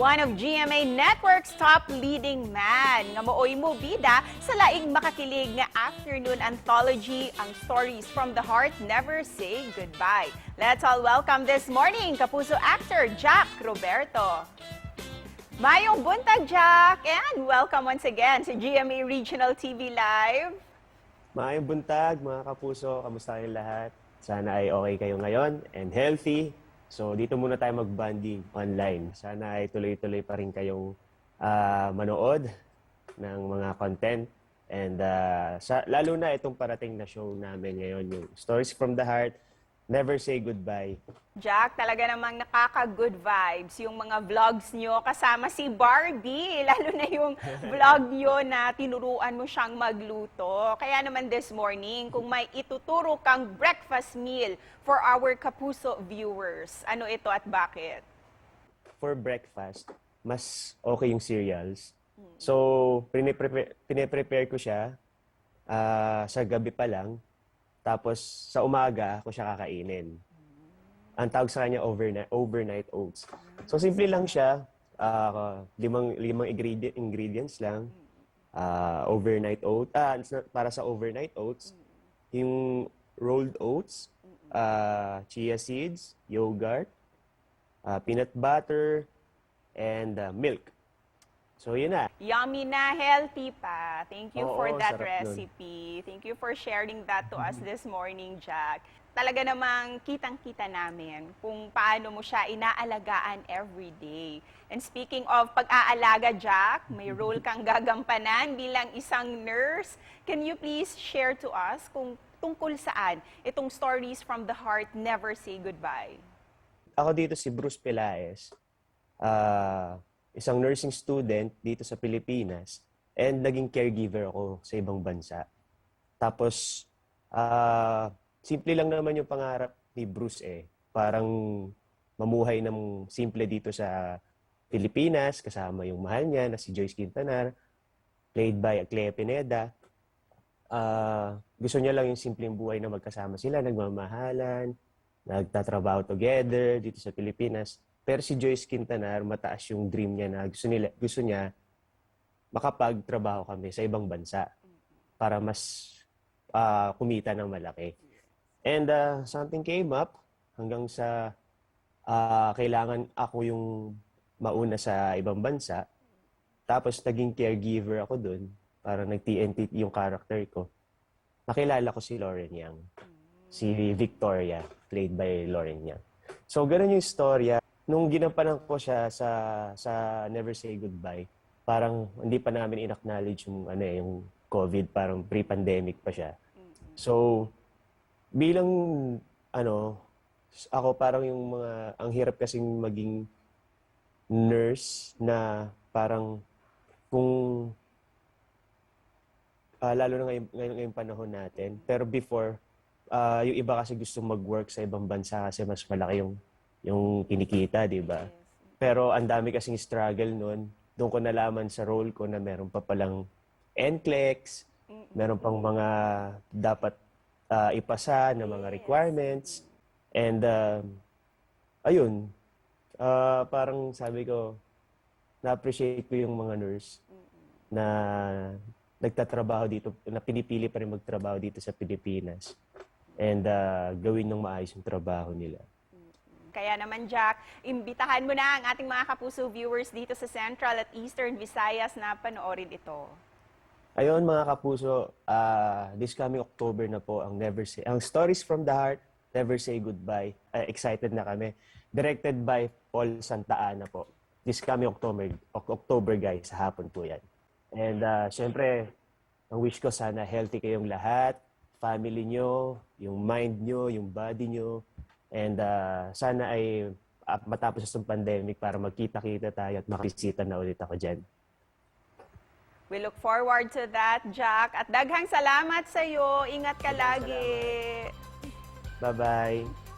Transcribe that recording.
one of GMA Network's top leading man. Nga mooy mo bida sa laing makakilig nga afternoon anthology, ang Stories from the Heart Never Say Goodbye. Let's all welcome this morning Kapuso actor Jack Roberto. Mayong buntag, Jack, and welcome once again sa GMA Regional TV Live. Maayong buntag, mga kapuso. Kamusta kayong lahat? Sana ay okay kayo ngayon and healthy. So, dito muna tayo mag-bonding online. Sana ay tuloy-tuloy pa rin kayong manood ng mga content. And lalo na itong parating na show namin ngayon, yung Stories from the Heart, Never Say Goodbye. Jack, talaga namang nakaka-good vibes yung mga vlogs nyo kasama si Barbie. Lalo na yung vlog nyo na tinuruan mo siyang magluto. Kaya naman this morning, kung may ituturo kang breakfast meal for our Kapuso viewers, ano ito at bakit? For breakfast, mas okay yung cereals. So, pine-prepare ko siya sa gabi pa lang. Tapos, sa umaga, ako siya kakainin. Ang tawag sa kanya overnight oats. So, simple lang siya. Limang ingredients lang. Overnight oats. Para sa overnight oats, yung rolled oats, chia seeds, yogurt, peanut butter, and milk. So, yun na. Yummy na, healthy pa. Thank you for that sarap nun. recipe. Thank you for sharing that to us this morning, Jack. Talaga namang kitang-kita namin kung paano mo siya inaalagaan every day. And speaking of pag-aalaga, Jack, may role kang gagampanan bilang isang nurse. Can you please share to us kung tungkol saan itong Stories from the Heart Never Say Goodbye? Ako dito si Bruce Pelaez. Isang nursing student dito sa Pilipinas and naging caregiver ako sa ibang bansa. Tapos, simple lang naman yung pangarap ni Bruce Parang mamuhay ng simple dito sa Pilipinas, kasama yung mahal niya na si Joyce Quintanar, played by Clea Pineda. Gusto niya lang yung simpleng buhay na magkasama sila, nagmamahalan, nagtatrabaho together dito sa Pilipinas. Pero si Joyce Quintanar, mataas yung dream niya na gusto niya makapagtrabaho kami sa ibang bansa para mas kumita ng malaki. And something came up hanggang sa kailangan ako yung mauna sa ibang bansa. Tapos naging caregiver ako dun. Para nag-TNT yung character ko. Nakilala ko si Lauren Yang. Si Victoria, played by Lauren Yang. So, ganun yung istorya. Nung ginampanan ko siya sa Never Say Goodbye, parang hindi pa namin in-acknowledge yung COVID, parang pre-pandemic pa siya. So, bilang ako parang ang hirap kasing maging nurse na parang kung lalo na ngayong panahon natin. Pero before, yung iba kasi gusto mag-work sa ibang bansa kasi mas malaki yung kinikita, di ba? Pero ang dami kasing struggle nun. Doon ko nalaman sa role ko na meron pa palang NCLEX, meron pang mga dapat ipasa na mga requirements. And ayun, parang sabi ko, na-appreciate ko yung mga nurse na nagtatrabaho dito, na pinipili pa rin magtrabaho dito sa Pilipinas. And gawin ng maayos yung trabaho nila. Kaya naman, Jack, imbitahan mo na ang ating mga Kapuso viewers dito sa Central at Eastern Visayas na panoorin ito. Ayun mga kapuso, this coming October na po ang Stories from the Heart, Never Say Goodbye. Excited na kami. Directed by Paul Santa Ana po. This coming October guys, sa hapon po yan. And syempre, ang wish ko sana healthy kayong lahat, family nyo, yung mind nyo, yung body nyo. And sana ay matapos sa pandemic para magkita-kita tayo at makisita na ulit ako dyan. We look forward to that, Jack. At daghang salamat sa iyo. Ingat ka lagi. Bye-bye.